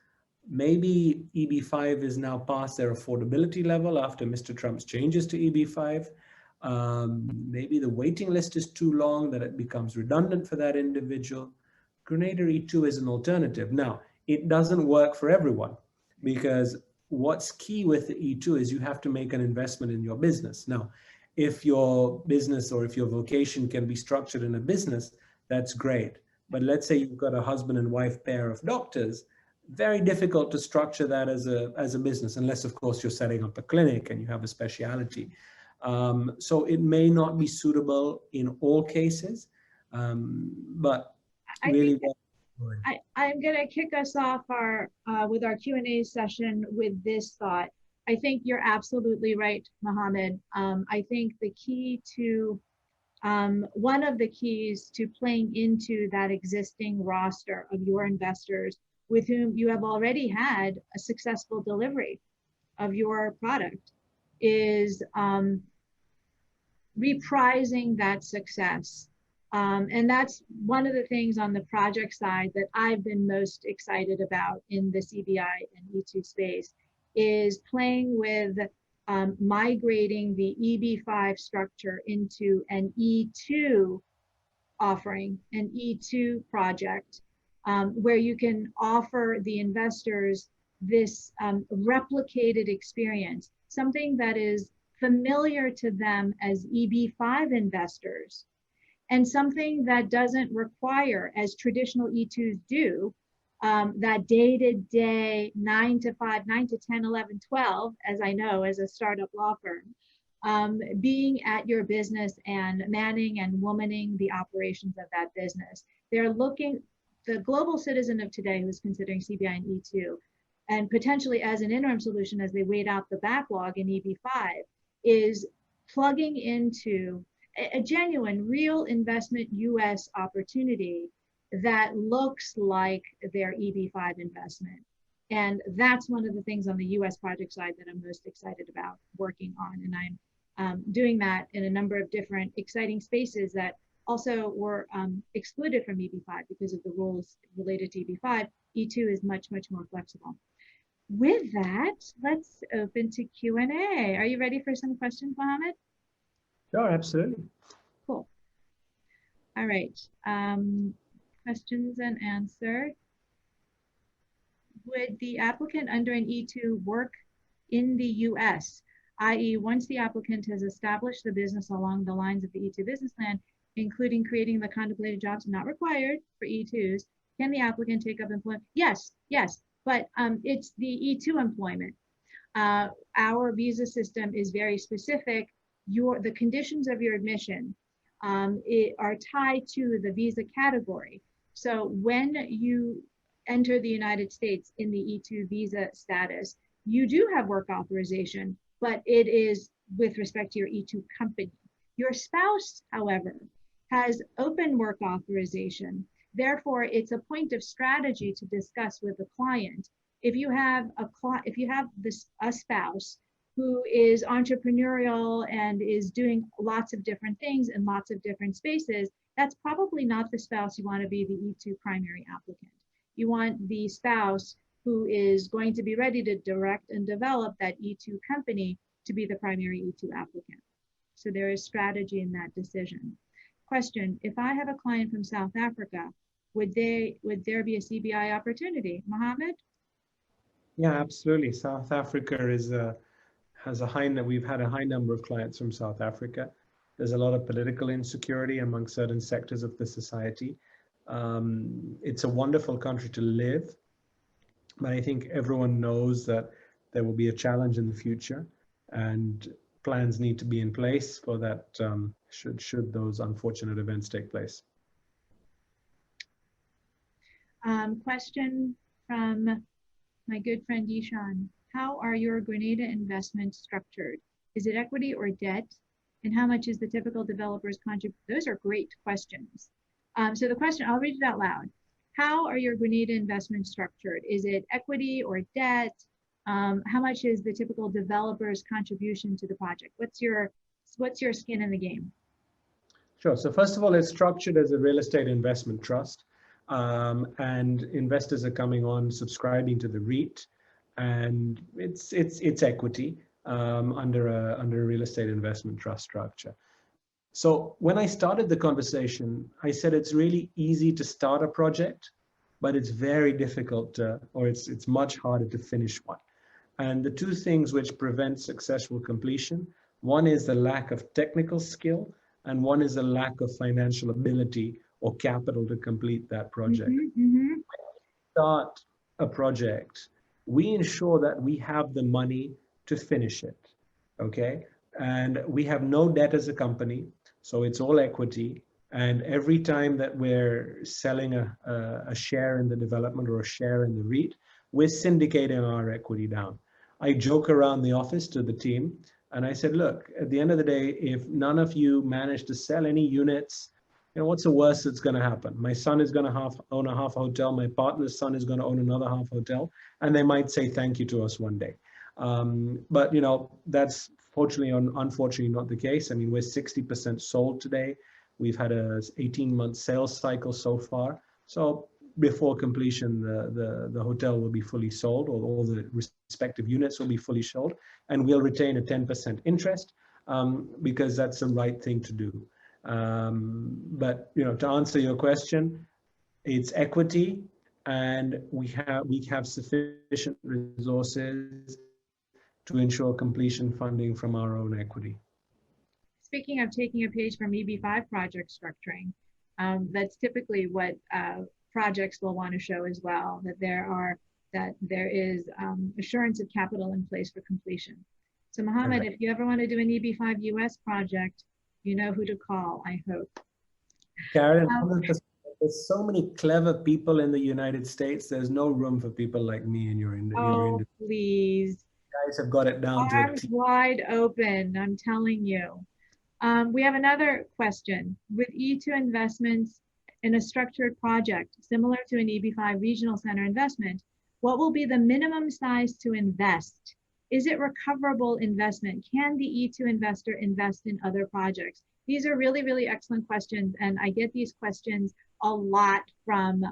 Maybe EB5 is now past their affordability level after Mr. Trump's changes to EB5. Maybe the waiting list is too long that it becomes redundant for that individual. Grenada E2 is an alternative. Now, it doesn't work for everyone, because what's key with the E2 is you have to make an investment in your business. Now, if your business or if your vocation can be structured in a business, that's great. But let's say you've got a husband and wife pair of doctors, very difficult to structure that as a business, unless of course you're setting up a clinic and you have a specialty. So it may not be suitable in all cases, but really. I'm going to kick us off with our Q&A session with this thought. I think you're absolutely right, Mohammed. I think the key to, one of the keys to playing into that existing roster of your investors with whom you have already had a successful delivery of your product is reprising that success. And that's one of the things on the project side that I've been most excited about in the CBI and E2 space is playing with migrating the EB5 structure into an E2 offering, an E2 project, where you can offer the investors this replicated experience, something that is familiar to them as EB5 investors, and something that doesn't require, as traditional E2s do, that day-to-day 9 to 5, 9 to 10, 11, 12, as I know as a startup law firm, being at your business and manning and womaning the operations of that business. They're looking, the global citizen of today who's considering CBI and E2, and potentially as an interim solution as they wait out the backlog in EB5, is plugging into a genuine, real investment US opportunity that looks like their EB5 investment. And that's one of the things on the US project side that I'm most excited about working on. And I'm doing that in a number of different exciting spaces that also were excluded from EB5 because of the rules related to EB5. E2 is much, much more flexible. With that, let's open to Q&A. Are you ready for some questions, Mohammed? Sure, absolutely. Cool. All right. Questions and answers. Would the applicant under an E2 work in the US, i.e. once the applicant has established the business along the lines of the E2 business plan, including creating the contemplated jobs not required for E2s, can the applicant take up employment? Yes, but it's the E2 employment. Our visa system is very specific. The conditions of your admission are tied to the visa category. So when you enter the United States in the E2 visa status, you do have work authorization, but it is with respect to your E2 company. Your spouse, however, has open work authorization, Therefore, it's a point of strategy to discuss with the client. If you have a spouse who is entrepreneurial and is doing lots of different things in lots of different spaces, that's probably not the spouse you want to be the E-2 primary applicant. You want the spouse who is going to be ready to direct and develop that E-2 company to be the primary E-2 applicant. So there is strategy in that decision. Question, if I have a client from South Africa, would there be a CBI opportunity? Mohammed? Yeah, absolutely. South Africa we've had a high number of clients from South Africa. There's a lot of political insecurity among certain sectors of the society. It's a wonderful country to live, but I think everyone knows that there will be a challenge in the future, and plans need to be in place for that should those unfortunate events take place. Question from my good friend Yishan. How are your Grenada investments structured? Is it equity or debt? And how much is the typical developer's contribution? Those are great questions. So the question, I'll read it out loud. How are your Grenada investments structured? Is it equity or debt? How much is the typical developer's contribution to the project? What's your skin in the game? Sure. So first of all, it's structured as a real estate investment trust, and investors are coming on subscribing to the REIT, and it's equity under a real estate investment trust structure. So when I started the conversation, I said it's really easy to start a project, but it's very difficult or it's much harder to finish one. And the two things which prevent successful completion, one is the lack of technical skill, and one is the lack of financial ability or capital to complete that project. When we start a project, we ensure that we have the money to finish it, okay? And we have no debt as a company, so it's all equity. And every time that we're selling a share in the development or a share in the REIT, we're syndicating our equity down. I joke around the office to the team, and I said, look, at the end of the day, if none of you manage to sell any units, what's the worst that's going to happen? My son is going to own a half hotel. My partner's son is going to own another half hotel, and they might say thank you to us one day. But that's unfortunately not the case. I mean, we're 60% sold today. We've had a 18-month sales cycle so far. So before completion, the hotel will be fully sold, or all the respective units will be fully sold, and we'll retain a 10% interest because that's the right thing to do. But to answer your question, it's equity, and we have sufficient resources to ensure completion funding from our own equity. Speaking of taking a page from EB5 project structuring, that's typically what projects will want to show as well, that there is assurance of capital in place for completion. So Mohammed, if you ever want to do an EB5 US project, you know who to call, I hope. Karen, there's so many clever people in the United States. There's no room for people like me in your industry. Oh, please. You guys have got it down to arms wide open, I'm telling you. We have another question. With E2 investments in a structured project, similar to an EB5 regional center investment, what will be the minimum size to invest? Is it recoverable investment? Can the E2 investor invest in other projects? These are really, really excellent questions. And I get these questions a lot from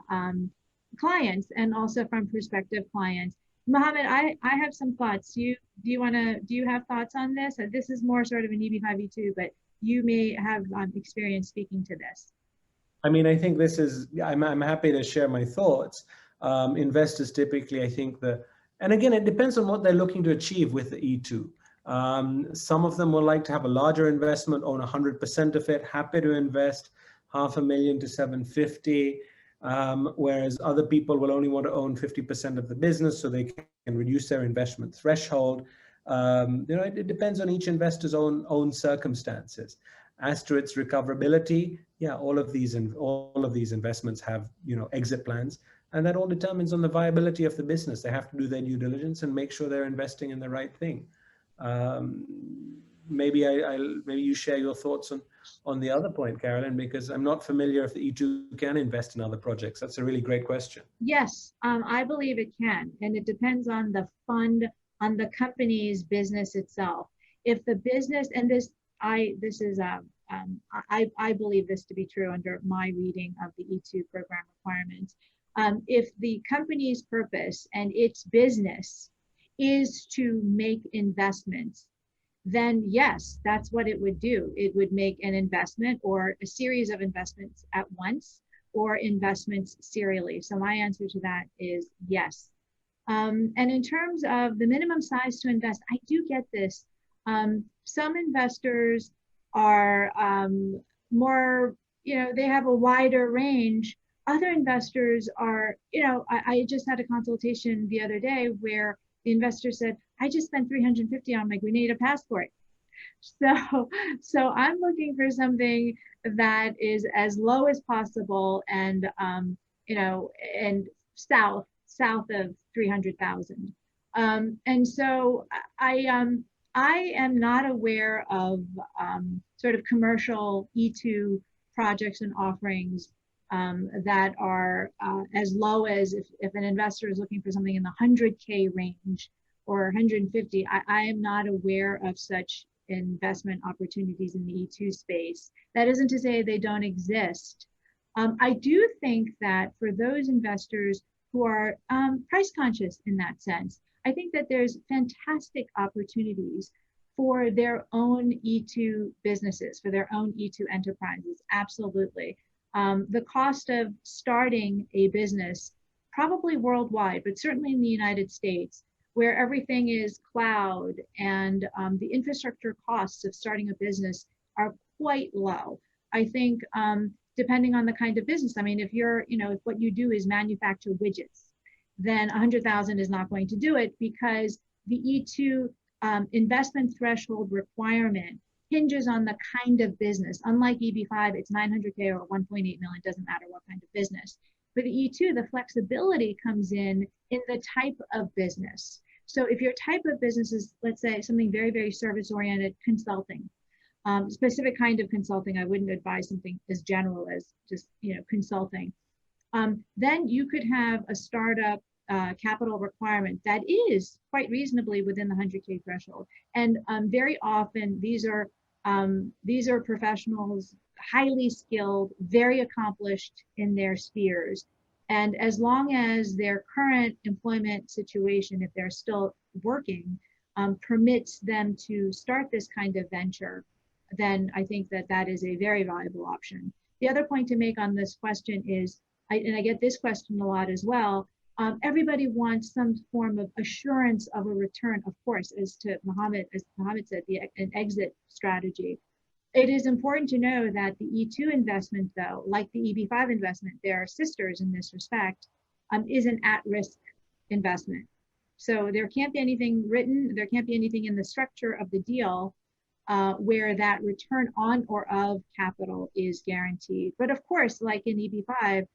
clients and also from prospective clients. Mohammed, I have some thoughts. Do you have thoughts on this? This is more sort of an EB5 E2, but you may have experience speaking to this. I mean, I think this is, I'm happy to share my thoughts. Investors typically, I think and again, it depends on what they're looking to achieve with the E2. Some of them will like to have a larger investment, own 100% of it, happy to invest $500,000 to $750,000, whereas other people will only want to own 50% of the business so they can reduce their investment threshold. It depends on each investor's own circumstances. As to its recoverability, yeah, all of these investments have exit plans, and that all determines on the viability of the business. They have to do their due diligence and make sure they're investing in the right thing. maybe maybe you share your thoughts on the other point, Carolyn, because I'm not familiar if the E2 can invest in other projects. That's a really great question. Yes, I believe it can, and it depends on the fund, on the company's business itself. If the business, and I believe this to be true under my reading of the E2 program requirements. If the company's purpose and its business is to make investments, then yes, that's what it would do. It would make an investment or a series of investments at once, or investments serially. So my answer to that is yes. And in terms of the minimum size to invest, I do get this. Some investors are more, they have a wider range. Other investors are, I just had a consultation the other day where the investor said, I just spent $350 on my Grenada passport. So I'm looking for something that is as low as possible and, and south of 300,000. And so I am not aware of sort of commercial E2 projects and offerings that are as low as if an investor is looking for something in the 100K range or 150, I am not aware of such investment opportunities in the E2 space. That isn't to say they don't exist. I do think that for those investors who are price conscious in that sense, I think that there's fantastic opportunities for their own E2 businesses, for their own E2 enterprises, absolutely. The cost of starting a business, probably worldwide, but certainly in the United States, where everything is cloud and the infrastructure costs of starting a business are quite low. I think depending on the kind of business, I mean, if you're, if what you do is manufacture widgets, then 100,000 is not going to do it, because the E2 investment threshold requirement hinges on the kind of business. Unlike EB5, it's 900K or 1.8 million, doesn't matter what kind of business. For the E2, the flexibility comes in the type of business. So if your type of business is, let's say, something very, very service-oriented, consulting, specific kind of consulting, I wouldn't advise something as general as just, consulting. Then you could have a startup capital requirement that is quite reasonably within the 100K threshold. And very often these are professionals, highly skilled, very accomplished in their spheres. And as long as their current employment situation, if they're still working, permits them to start this kind of venture, then I think that that is a very valuable option. The other point to make on this question is, and I get this question a lot as well, everybody wants some form of assurance of a return, of course, as Mohammed said, an exit strategy. It is important to know that the E2 investment, though, like the EB5 investment, they are sisters in this respect, is an at-risk investment. So there can't be anything written, there can't be anything in the structure of the deal where that return on or of capital is guaranteed. But of course, like in EB5,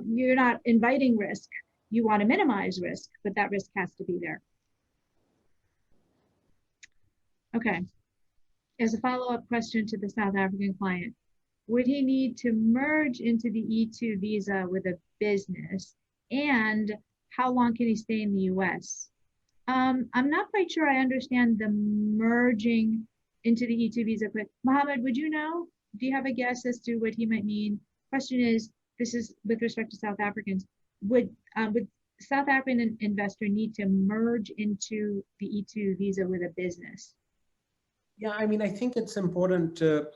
you're not inviting risk. You want to minimize risk, but that risk has to be there. Okay. As a follow-up question to the South African client, would he need to merge into the E2 visa with a business? And how long can he stay in the US? I'm not quite sure I understand the merging into the E2 visa, but Mohammed, would you know? Do you have a guess as to what he might mean? Question is, this is with respect to South Africans, would South African investor need to merge into the E2 visa with a business? Yeah, I mean, I think it's important to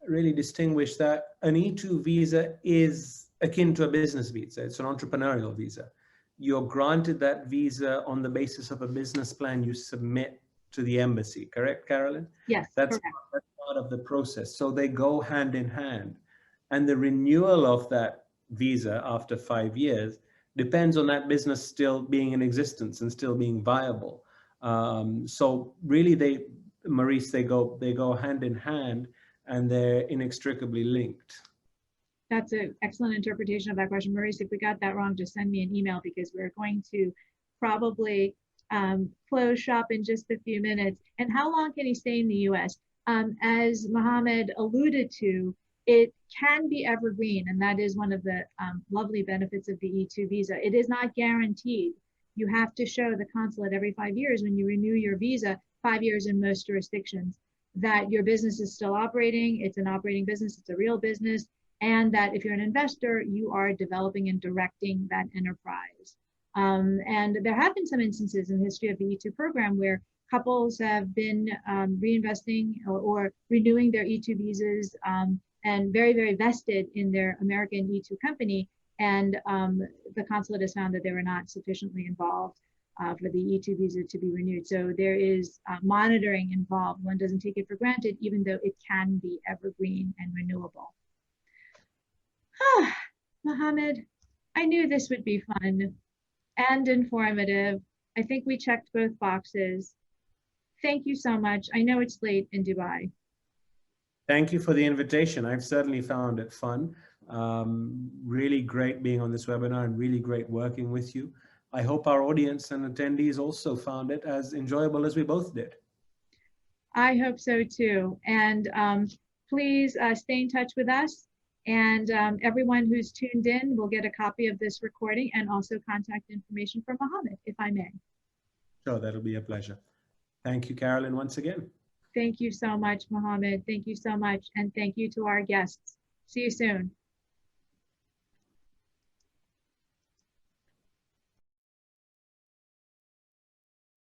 really distinguish that an E2 visa is akin to a business visa. It's an entrepreneurial visa. You're granted that visa on the basis of a business plan you submit to the embassy, correct, Carolyn? Yes, that's part of the process. So they go hand in hand. And the renewal of that visa after 5 years depends on that business still being in existence and still being viable. So really, Maurice, they go hand in hand, and they're inextricably linked. That's an excellent interpretation of that question. Maurice, if we got that wrong, just send me an email, because we're going to probably close shop in just a few minutes. And how long can he stay in the US? As Mohammed alluded to, it can be evergreen, and that is one of the lovely benefits of the E-2 visa. It is not guaranteed. You have to show the consulate every 5 years when you renew your visa, 5 years in most jurisdictions, that your business is still operating, it's an operating business, it's a real business, and that if you're an investor, you are developing and directing that enterprise. And there have been some instances in the history of the E-2 program where couples have been reinvesting or renewing their E-2 visas and very, very vested in their American E-2 company. And the consulate has found that they were not sufficiently involved for the E-2 visa to be renewed. So there is monitoring involved. One doesn't take it for granted, even though it can be evergreen and renewable. Mohammed, I knew this would be fun and informative. I think we checked both boxes. Thank you so much. I know it's late in Dubai. Thank you for the invitation. I've certainly found it fun. Really great being on this webinar and really great working with you. I hope our audience and attendees also found it as enjoyable as we both did. I hope so too. And please stay in touch with us. And everyone who's tuned in will get a copy of this recording and also contact information from Mohammed, if I may. Sure, that'll be a pleasure. Thank you, Carolyn, once again. Thank you so much, Mohammed. Thank you so much. And thank you to our guests. See you soon.